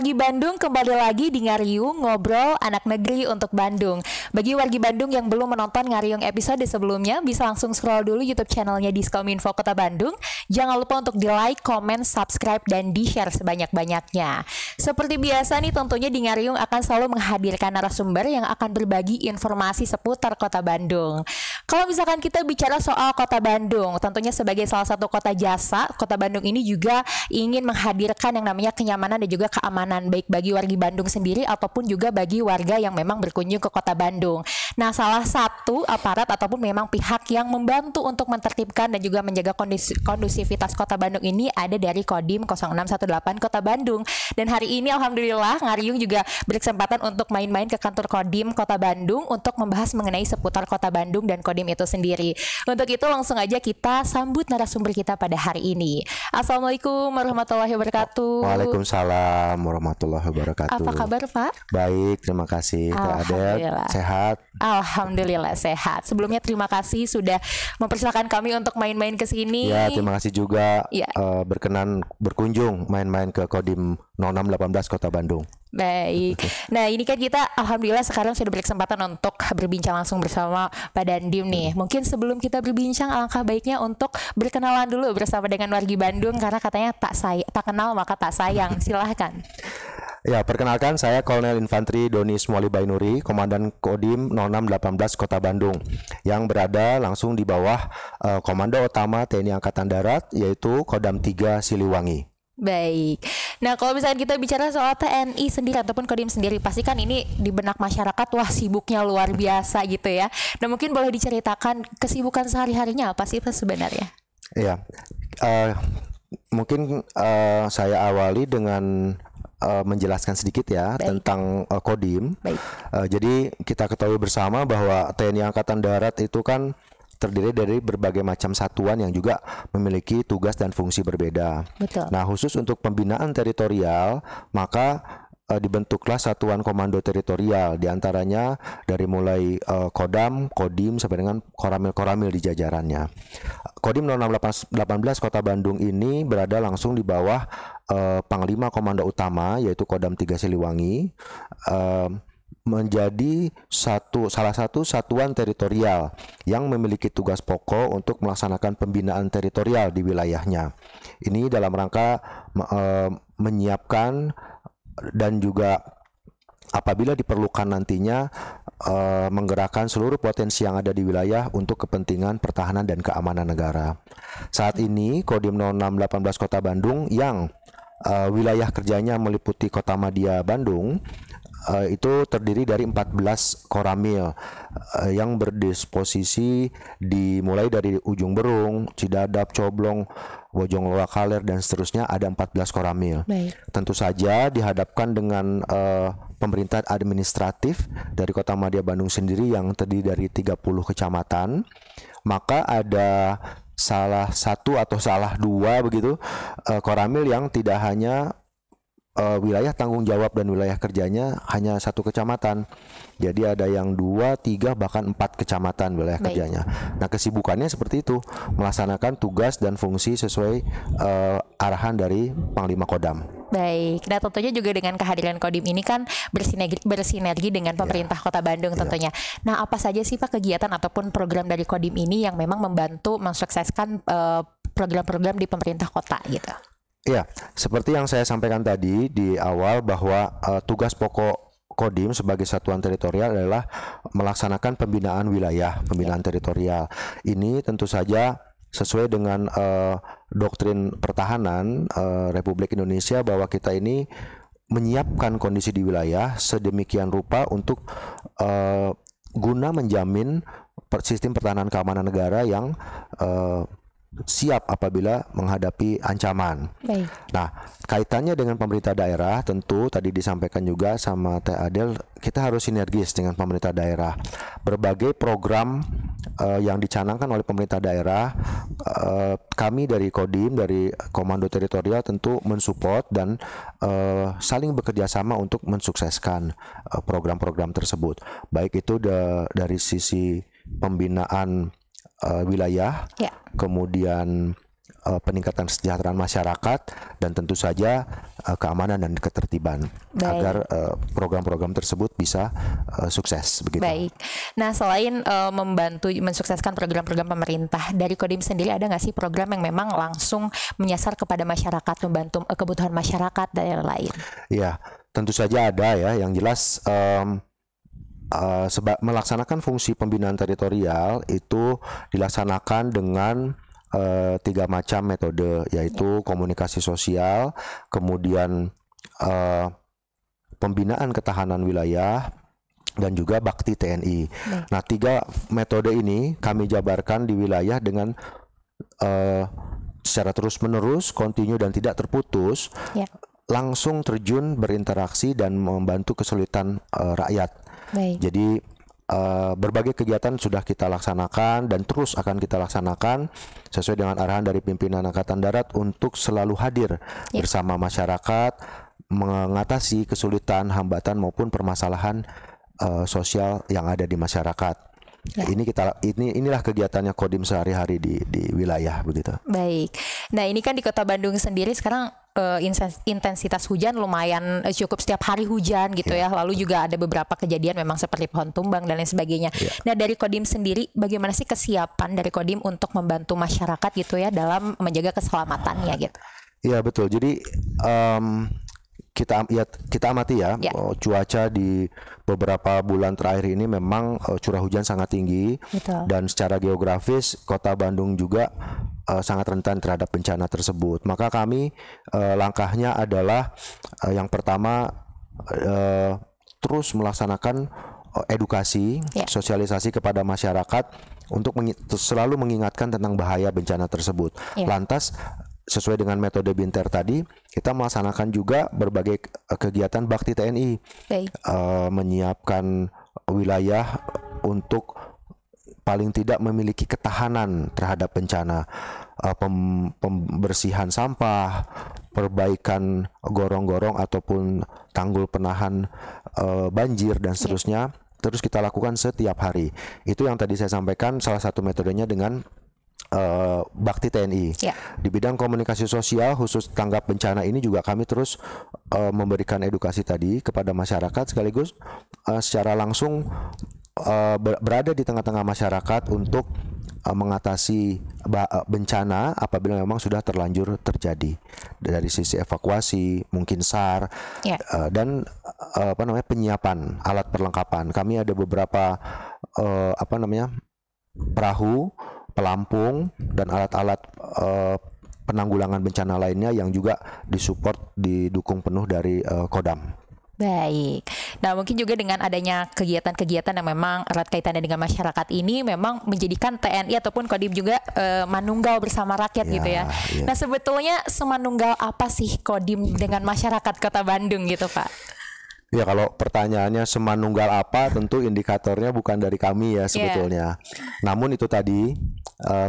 wargi Bandung, kembali lagi di Ngariung Ngobrol Anak Negeri untuk Bandung. Bagi wargi Bandung yang belum menonton Ngariung episode sebelumnya, bisa langsung scroll dulu YouTube channelnya Diskominfo Kota Bandung. Jangan lupa untuk di like, comment, subscribe, dan di share sebanyak-banyaknya. Seperti biasa nih, tentunya di Ngariung akan selalu menghadirkan narasumber yang akan berbagi informasi seputar Kota Bandung. Kalau misalkan kita bicara soal Kota Bandung, tentunya sebagai salah satu kota jasa, Kota Bandung ini juga ingin menghadirkan yang namanya kenyamanan dan juga keamanan, baik bagi wargi Bandung sendiri ataupun juga bagi warga yang memang berkunjung ke Kota Bandung. Nah, salah satu aparat ataupun memang pihak yang membantu untuk menertibkan dan juga menjaga kondusivitas Kota Bandung ini ada dari Kodim 0618 Kota Bandung. Dan hari ini alhamdulillah Ngariung juga berkesempatan untuk main-main ke kantor Kodim Kota Bandung untuk membahas mengenai seputar Kota Bandung dan Kodim itu sendiri. Untuk itu langsung aja kita sambut narasumber kita pada hari ini. Assalamualaikum warahmatullahi wabarakatuh. Waalaikumsalam warahmatullahi wabarakatuh. Apa kabar, Pak? Baik, terima kasih. Teh Adel, sehat? Alhamdulillah sehat. Sebelumnya terima kasih sudah mempersilahkan kami untuk main-main ke sini. Ya, terima kasih juga ya. Berkenan berkunjung main-main ke Kodim 0618 Kota Bandung. Baik. Nah, ini kan kita alhamdulillah sekarang sudah berkesempatan untuk berbincang langsung bersama Pak Dandim nih. Mungkin sebelum kita berbincang, alangkah baiknya untuk berkenalan dulu bersama dengan wargi Bandung, karena katanya tak kenal maka tak sayang. Silahkan. Ya, perkenalkan saya Kolonel Infantri Doni Smoli Bainuri, Komandan Kodim 0618 Kota Bandung, yang berada langsung di bawah Komando Utama TNI Angkatan Darat, yaitu Kodam 3 Siliwangi. Baik. Nah, kalau misalnya kita bicara soal TNI sendiri ataupun Kodim sendiri, pasti kan ini di benak masyarakat wah sibuknya luar biasa gitu ya. Nah, mungkin boleh diceritakan kesibukan sehari-harinya apa sih Pak sebenarnya? Iya. Mungkin saya awali dengan menjelaskan sedikit ya. Baik. Tentang Kodim. Jadi kita ketahui bersama bahwa TNI Angkatan Darat itu kan terdiri dari berbagai macam satuan yang juga memiliki tugas dan fungsi berbeda. Betul. Nah, khusus untuk pembinaan teritorial, maka dibentuklah satuan komando teritorial, diantaranya dari mulai Kodam, Kodim sampai dengan Koramil-Koramil di jajarannya. Kodim 0618 Kota Bandung ini berada langsung di bawah Panglima Komando Utama, yaitu Kodam 3 Siliwangi, menjadi salah satu satuan teritorial yang memiliki tugas pokok untuk melaksanakan pembinaan teritorial di wilayahnya. Ini dalam rangka menyiapkan dan juga apabila diperlukan nantinya menggerakkan seluruh potensi yang ada di wilayah untuk kepentingan pertahanan dan keamanan negara. Saat ini Kodim 0618 Kota Bandung yang wilayah kerjanya meliputi Kota Madia Bandung itu terdiri dari 14 koramil yang berdisposisi dimulai dari Ujung Berung, Cidadap, Coblong, Bojong Loa, Kaler, dan seterusnya, ada 14 koramil. Baik. Tentu saja dihadapkan dengan pemerintahan administratif dari Kota Madia Bandung sendiri yang terdiri dari 30 kecamatan. Maka ada salah satu atau salah dua begitu koramil yang tidak hanya wilayah tanggung jawab dan wilayah kerjanya hanya satu kecamatan. Jadi ada yang 2, 3, bahkan 4 kecamatan wilayah kerjanya. Nah, kesibukannya seperti itu, melaksanakan tugas dan fungsi sesuai arahan dari Panglima Kodam. Baik. Nah, tentunya juga dengan kehadiran Kodim ini kan bersinergi dengan pemerintah Kota Bandung tentunya. Nah, apa saja sih Pak kegiatan ataupun program dari Kodim ini yang memang membantu mensukseskan program-program di pemerintah kota gitu? Ya, seperti yang saya sampaikan tadi di awal bahwa tugas pokok Kodim sebagai satuan teritorial adalah melaksanakan pembinaan wilayah, pembinaan teritorial. Ini tentu saja sesuai dengan doktrin pertahanan Republik Indonesia bahwa kita ini menyiapkan kondisi di wilayah sedemikian rupa untuk guna menjamin sistem pertahanan keamanan negara yang siap apabila menghadapi ancaman. Baik. Nah, kaitannya dengan pemerintah daerah tentu tadi disampaikan juga sama Teh Adel, kita harus sinergis dengan pemerintah daerah. Berbagai program yang dicanangkan oleh pemerintah daerah, kami dari Kodim, dari Komando Teritorial tentu mensupport dan saling bekerja sama untuk mensukseskan program-program tersebut. Baik itu dari sisi pembinaan wilayah, kemudian peningkatan kesejahteraan masyarakat dan tentu saja keamanan dan ketertiban. Baik. Agar program-program tersebut bisa sukses begitu. Baik. Nah, selain membantu mensukseskan program-program pemerintah, dari Kodim sendiri ada nggak sih program yang memang langsung menyasar kepada masyarakat, membantu kebutuhan masyarakat dan lain-lain? Ya, tentu saja ada ya. Yang jelas melaksanakan fungsi pembinaan teritorial itu dilaksanakan dengan 3 macam metode, yaitu komunikasi sosial, kemudian pembinaan ketahanan wilayah, dan juga bakti TNI. Nah, 3 metode ini kami jabarkan di wilayah dengan secara terus-menerus, kontinu dan tidak terputus, langsung terjun berinteraksi dan membantu kesulitan rakyat. Baik. Jadi berbagai kegiatan sudah kita laksanakan dan terus akan kita laksanakan sesuai dengan arahan dari pimpinan Angkatan Darat untuk selalu hadir bersama masyarakat, mengatasi kesulitan, hambatan maupun permasalahan sosial yang ada di masyarakat. Inilah kegiatannya Kodim sehari-hari di wilayah begitu. Baik. Nah, ini kan di Kota Bandung sendiri sekarang intensitas hujan lumayan cukup setiap hari hujan gitu ya. Lalu juga ada beberapa kejadian memang seperti pohon tumbang dan lain sebagainya. Nah, dari Kodim sendiri bagaimana sih kesiapan dari Kodim untuk membantu masyarakat gitu ya dalam menjaga keselamatannya gitu? Iya, betul. Jadi kita amati ya, cuaca di beberapa bulan terakhir ini memang curah hujan sangat tinggi. Betul. Dan secara geografis Kota Bandung juga sangat rentan terhadap bencana tersebut. Maka kami langkahnya adalah yang pertama terus melaksanakan edukasi, sosialisasi kepada masyarakat untuk selalu mengingatkan tentang bahaya bencana tersebut. Lantas sesuai dengan metode Binter tadi, kita melaksanakan juga berbagai kegiatan bakti TNI, menyiapkan wilayah untuk paling tidak memiliki ketahanan terhadap bencana, pembersihan sampah, perbaikan gorong-gorong ataupun tanggul penahan banjir dan seterusnya. Terus kita lakukan setiap hari. Itu yang tadi saya sampaikan, salah satu metodenya dengan bakti TNI. Di bidang komunikasi sosial khusus tanggap bencana ini juga kami terus memberikan edukasi tadi kepada masyarakat, sekaligus secara langsung berada di tengah-tengah masyarakat untuk mengatasi bencana apabila memang sudah terlanjur terjadi, dari sisi evakuasi, mungkin SAR, dan penyiapan alat perlengkapan. Kami ada beberapa perahu, pelampung dan alat-alat penanggulangan bencana lainnya yang juga didukung penuh dari Kodam. Baik. Nah, mungkin juga dengan adanya kegiatan-kegiatan yang memang erat kaitannya dengan masyarakat ini memang menjadikan TNI ataupun Kodim juga manunggal bersama rakyat gitu ya. Nah, sebetulnya semanunggal apa sih Kodim dengan masyarakat Kota Bandung gitu, Pak? Ya, kalau pertanyaannya semanunggal apa, tentu indikatornya bukan dari kami ya sebetulnya. Namun itu tadi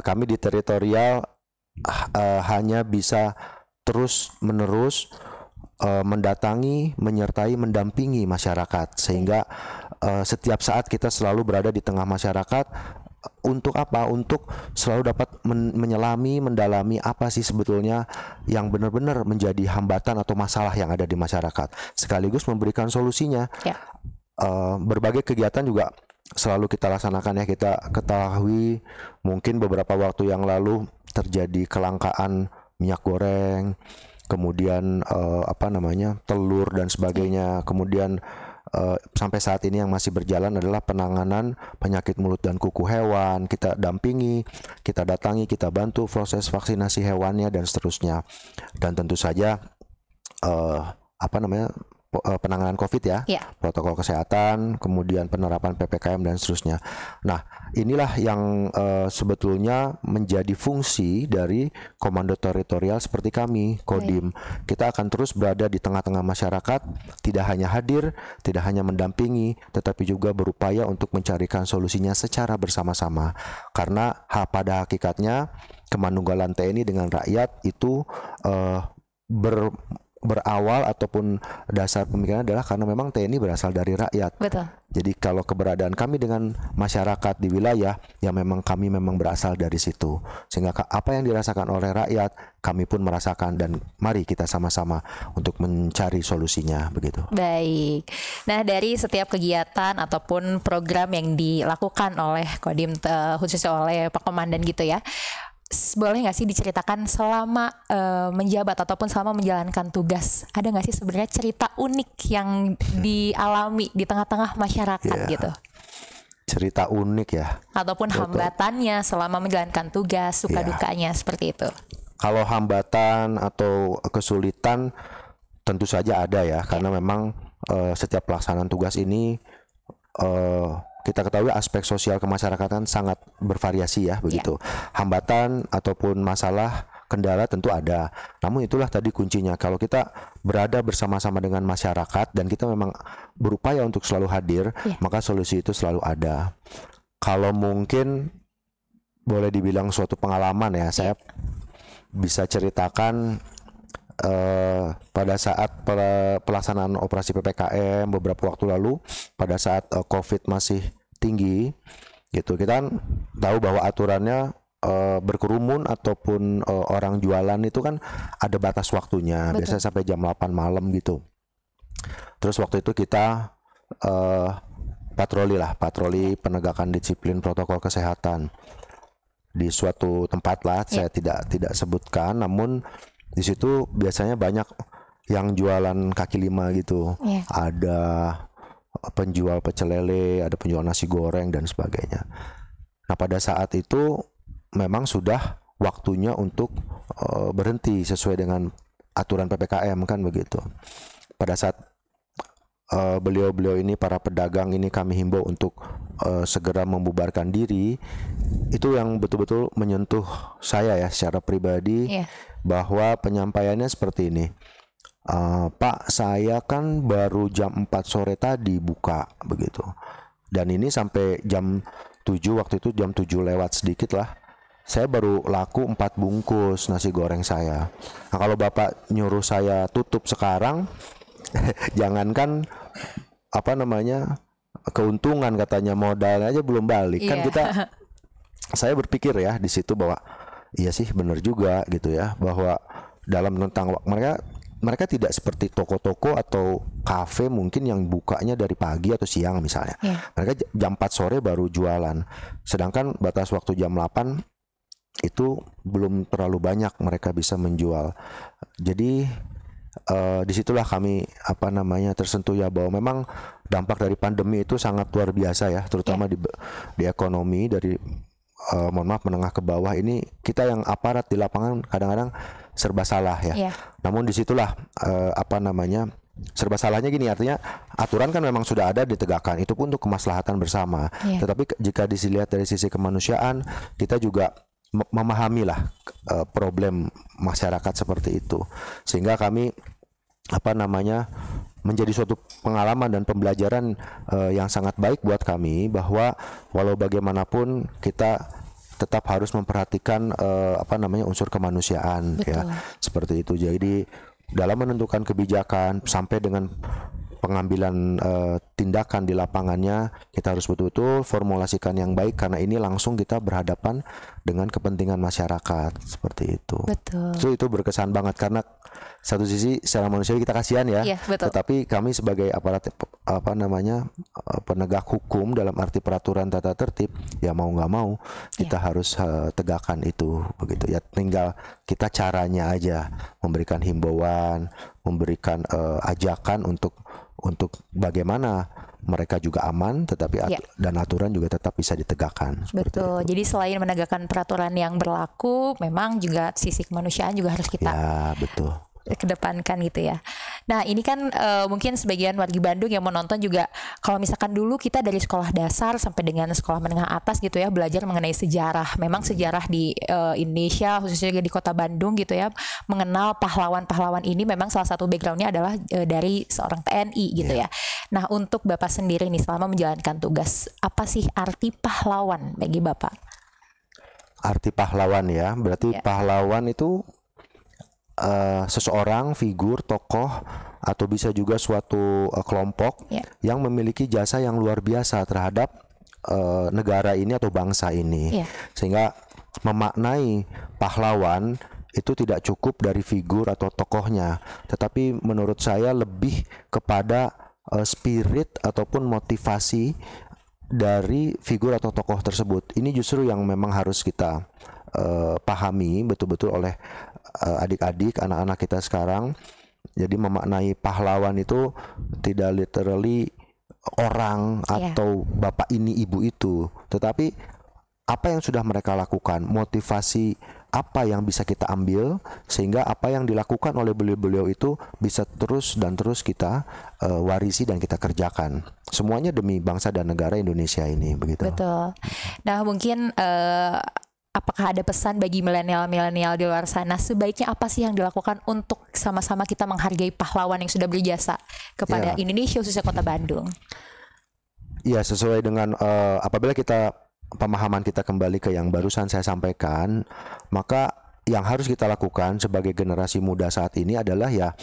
kami di teritorial hanya bisa terus-menerus mendatangi, menyertai, mendampingi masyarakat, sehingga setiap saat kita selalu berada di tengah masyarakat. Untuk apa? Untuk selalu dapat menyelami, mendalami apa sih sebetulnya yang benar-benar menjadi hambatan atau masalah yang ada di masyarakat, sekaligus memberikan solusinya. Berbagai kegiatan juga selalu kita laksanakan ya. Kita ketahui mungkin beberapa waktu yang lalu terjadi kelangkaan minyak goreng, kemudian telur dan sebagainya. Kemudian sampai saat ini yang masih berjalan adalah penanganan penyakit mulut dan kuku hewan. Kita dampingi, kita datangi, kita bantu proses vaksinasi hewannya dan seterusnya. Dan tentu saja penanganan COVID ya, protokol kesehatan, kemudian penerapan PPKM dan seterusnya. Nah, inilah yang sebetulnya menjadi fungsi dari komando teritorial seperti kami, Kodim. Kita akan terus berada di tengah-tengah masyarakat, tidak hanya hadir, tidak hanya mendampingi, tetapi juga berupaya untuk mencarikan solusinya secara bersama-sama. Karena pada hakikatnya kemanunggalan TNI dengan rakyat itu berawal ataupun dasar pemikiran adalah karena memang TNI berasal dari rakyat. Betul. Jadi kalau keberadaan kami dengan masyarakat di wilayah, ya memang kami memang berasal dari situ. Sehingga apa yang dirasakan oleh rakyat, kami pun merasakan, dan mari kita sama-sama untuk mencari solusinya, begitu. Baik. Nah, dari setiap kegiatan ataupun program yang dilakukan oleh Kodim, khususnya oleh Pak Komandan gitu ya, boleh nggak sih diceritakan selama menjabat ataupun selama menjalankan tugas, ada nggak sih sebenarnya cerita unik yang dialami di tengah-tengah masyarakat gitu? Cerita unik ya. Ataupun hambatannya selama menjalankan tugas, suka dukanya seperti itu. Kalau hambatan atau kesulitan tentu saja ada ya, karena memang setiap pelaksanaan tugas ini kita ketahui aspek sosial kemasyarakatan sangat bervariasi ya, begitu. Hambatan ataupun masalah, kendala tentu ada. Namun itulah tadi kuncinya, kalau kita berada bersama-sama dengan masyarakat dan kita memang berupaya untuk selalu hadir, maka solusi itu selalu ada. Kalau mungkin boleh dibilang suatu pengalaman ya, saya bisa ceritakan pada saat pelaksanaan operasi PPKM beberapa waktu lalu, pada saat COVID masih tinggi gitu, kita kan tahu bahwa aturannya berkerumun ataupun orang jualan itu kan ada batas waktunya. Betul. Biasanya sampai jam 8 malam gitu. Terus waktu itu kita patroli penegakan disiplin protokol kesehatan di suatu tempat lah, saya tidak sebutkan, namun di situ biasanya banyak yang jualan kaki lima gitu. Ada penjual pecel lele, ada penjual nasi goreng dan sebagainya. Nah, pada saat itu memang sudah waktunya untuk berhenti sesuai dengan aturan PPKM kan begitu. Pada saat beliau-beliau ini, para pedagang ini, kami himbau untuk segera membubarkan diri. Itu yang betul-betul menyentuh saya ya secara pribadi, bahwa penyampaiannya seperti ini. Pak, saya kan baru jam 4 sore tadi buka begitu, dan ini sampai jam 7, waktu itu jam 7 lewat sedikit lah, saya baru laku 4 bungkus nasi goreng saya. Nah, kalau Bapak nyuruh saya tutup sekarang, jangankan keuntungan, katanya modalnya aja belum balik. Kan saya berpikir ya di situ bahwa iya sih, benar juga gitu ya, bahwa dalam tentang mereka tidak seperti toko-toko atau kafe mungkin yang bukanya dari pagi atau siang misalnya. Mereka jam 4 sore baru jualan. Sedangkan batas waktu jam 8 itu belum terlalu banyak mereka bisa menjual. Jadi disitulah kami tersentuh ya, bahwa memang dampak dari pandemi itu sangat luar biasa ya, terutama di ekonomi, dari menengah ke bawah ini. Kita yang aparat di lapangan kadang-kadang serba salah ya. Namun disitulah serba salahnya gini, artinya aturan kan memang sudah ada ditegakkan, itu pun untuk kemaslahatan bersama. Tetapi jika dilihat dari sisi kemanusiaan, kita juga memahami lah problem masyarakat seperti itu, sehingga kami menjadi suatu pengalaman dan pembelajaran yang sangat baik buat kami, bahwa walau bagaimanapun kita tetap harus memperhatikan unsur kemanusiaan. Betul. Ya, seperti itu. Jadi dalam menentukan kebijakan sampai dengan pengambilan tindakan di lapangannya, kita harus betul-betul formulasikan yang baik, karena ini langsung kita berhadapan dengan kepentingan masyarakat, seperti itu. Betul. So, itu berkesan banget, karena satu sisi secara manusiawi kita kasihan ya, tetapi kami sebagai aparat penegak hukum dalam arti peraturan tata tertib, ya mau nggak mau kita harus tegakkan itu, begitu ya. Tinggal kita caranya aja, memberikan himbauan, memberikan ajakan untuk bagaimana mereka juga aman, tetapi dan aturan juga tetap bisa ditegakkan. Betul. Jadi selain menegakkan peraturan yang berlaku, memang juga sisi kemanusiaan juga harus kita kedepankan gitu ya. Nah, ini kan mungkin sebagian warga Bandung yang menonton juga, kalau misalkan dulu kita dari sekolah dasar sampai dengan sekolah menengah atas gitu ya, belajar mengenai sejarah. Memang sejarah di Indonesia, khususnya di kota Bandung gitu ya, mengenal pahlawan-pahlawan ini memang salah satu backgroundnya adalah dari seorang TNI gitu ya. Nah, untuk Bapak sendiri nih selama menjalankan tugas, apa sih arti pahlawan bagi Bapak? Arti pahlawan ya, berarti pahlawan itu seseorang, figur, tokoh, atau bisa juga suatu kelompok yang memiliki jasa yang luar biasa terhadap negara ini atau bangsa ini, sehingga memaknai pahlawan itu tidak cukup dari figur atau tokohnya, tetapi menurut saya lebih kepada spirit ataupun motivasi dari figur atau tokoh tersebut. Ini justru yang memang harus kita pahami betul-betul oleh adik-adik, anak-anak kita sekarang. Jadi memaknai pahlawan itu tidak literally orang atau bapak ini ibu itu, tetapi apa yang sudah mereka lakukan, motivasi apa yang bisa kita ambil, sehingga apa yang dilakukan oleh beliau-beliau itu bisa terus dan terus kita warisi dan kita kerjakan. Semuanya demi bangsa dan negara Indonesia ini, begitu. Betul. Nah, mungkin apakah ada pesan bagi milenial-milenial di luar sana, sebaiknya apa sih yang dilakukan untuk sama-sama kita menghargai pahlawan yang sudah berjasa kepada Indonesia, khususnya Kota Bandung? Ya, sesuai dengan apabila pemahaman kita kembali ke yang barusan saya sampaikan, maka yang harus kita lakukan sebagai generasi muda saat ini adalah ya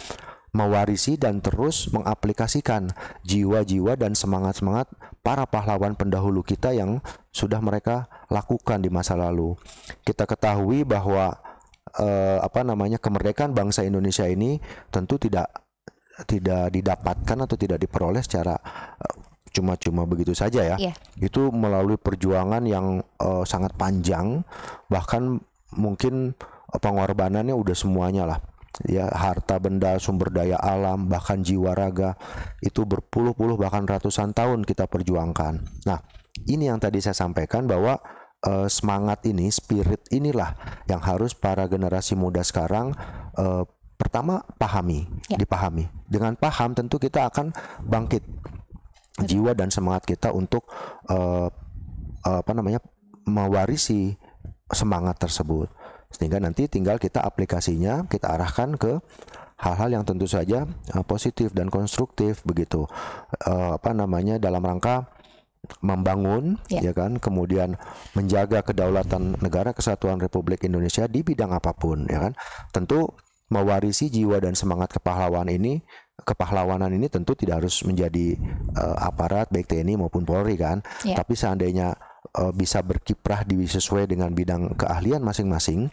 mewarisi dan terus mengaplikasikan jiwa-jiwa dan semangat-semangat para pahlawan pendahulu kita yang sudah mereka lakukan di masa lalu. Kita ketahui bahwa kemerdekaan bangsa Indonesia ini tentu tidak didapatkan atau tidak diperoleh secara cuma-cuma begitu saja ya. Itu melalui perjuangan yang sangat panjang, bahkan mungkin pengorbanannya udah semuanya lah. Ya, harta benda, sumber daya alam, bahkan jiwa raga, itu berpuluh-puluh bahkan ratusan tahun kita perjuangkan. Nah, ini yang tadi saya sampaikan bahwa semangat ini, spirit inilah yang harus para generasi muda sekarang pertama dipahami. Dengan paham tentu kita akan bangkit jiwa dan semangat kita untuk mewarisi semangat tersebut, sehingga nanti tinggal kita aplikasinya, kita arahkan ke hal-hal yang tentu saja positif dan konstruktif begitu, dalam rangka membangun, ya kan, kemudian menjaga kedaulatan negara kesatuan Republik Indonesia di bidang apapun, ya kan. Tentu mewarisi jiwa dan semangat kepahlawanan ini tentu tidak harus menjadi aparat baik TNI maupun Polri kan, tapi seandainya bisa berkiprah sesuai dengan bidang keahlian masing-masing,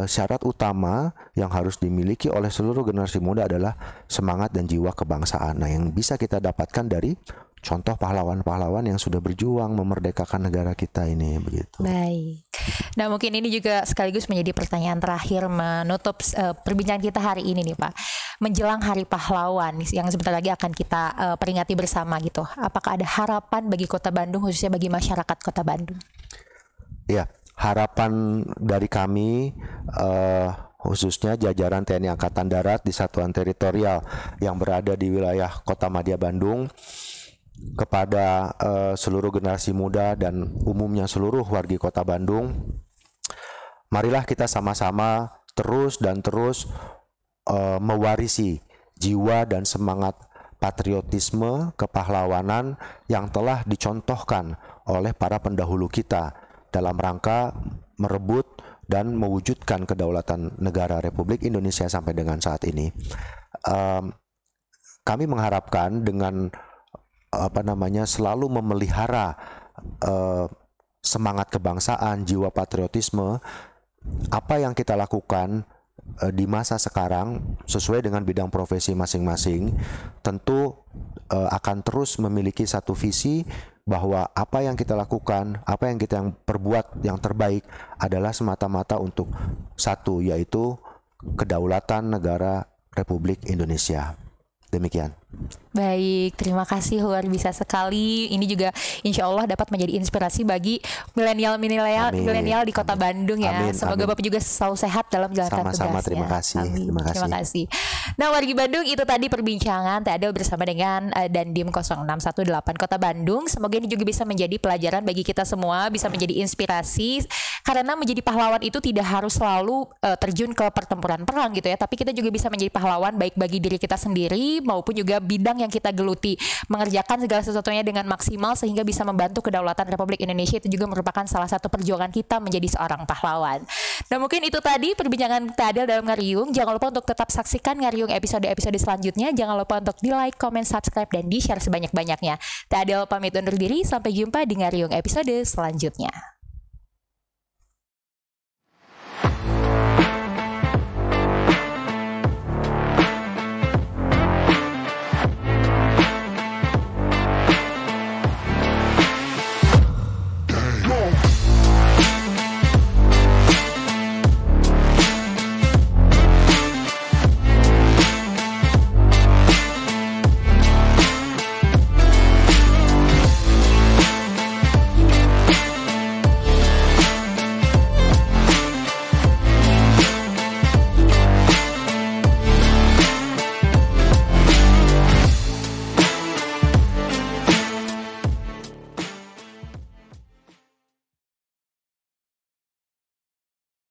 syarat utama yang harus dimiliki oleh seluruh generasi muda adalah semangat dan jiwa kebangsaan. Nah, yang bisa kita dapatkan dari contoh pahlawan-pahlawan yang sudah berjuang memerdekakan negara kita ini, begitu. Baik. Nah, mungkin ini juga sekaligus menjadi pertanyaan terakhir menutup perbincangan kita hari ini nih, Pak. Menjelang Hari Pahlawan yang sebentar lagi akan kita peringati bersama gitu. Apakah ada harapan bagi Kota Bandung, khususnya bagi masyarakat Kota Bandung? Ya, harapan dari kami khususnya jajaran TNI Angkatan Darat di Satuan Teritorial yang berada di wilayah Kota Madya Bandung, kepada seluruh generasi muda dan umumnya seluruh wargi Kota Bandung, marilah kita sama-sama terus mewarisi jiwa dan semangat patriotisme, kepahlawanan yang telah dicontohkan oleh para pendahulu kita dalam rangka merebut dan mewujudkan kedaulatan negara Republik Indonesia sampai dengan saat ini. Kami mengharapkan dengan selalu memelihara semangat kebangsaan, jiwa patriotisme, apa yang kita lakukan di masa sekarang sesuai dengan bidang profesi masing-masing tentu akan terus memiliki satu visi bahwa apa yang kita lakukan, apa yang kita perbuat yang terbaik adalah semata-mata untuk satu, yaitu kedaulatan negara Republik Indonesia. Demikian. Baik, terima kasih, luar biasa sekali. Ini juga insya Allah dapat menjadi inspirasi bagi milenial di Kota Bandung ya. Semoga Bapak juga selalu sehat dalam menjalankan tugasnya. Sama-sama, terima kasih. Terima kasih. Nah, wargi Bandung, itu tadi perbincangan Teh Adel bersama dengan Dandim 0618 Kota Bandung. Semoga ini juga bisa menjadi pelajaran bagi kita semua, bisa menjadi inspirasi, karena menjadi pahlawan itu tidak harus selalu terjun ke pertempuran perang gitu ya, tapi kita juga bisa menjadi pahlawan baik bagi diri kita sendiri maupun juga bidang yang kita geluti, mengerjakan segala sesuatunya dengan maksimal sehingga bisa membantu kedaulatan Republik Indonesia. Itu juga merupakan salah satu perjuangan kita menjadi seorang pahlawan. Nah, mungkin itu tadi perbincangan Teh Adel dalam Ngariung. Jangan lupa untuk tetap saksikan Ngariung episode-episode selanjutnya. Jangan lupa untuk di like, comment, subscribe, dan di share sebanyak-banyaknya. Teh Adel pamit undur diri, sampai jumpa di Ngariung episode selanjutnya.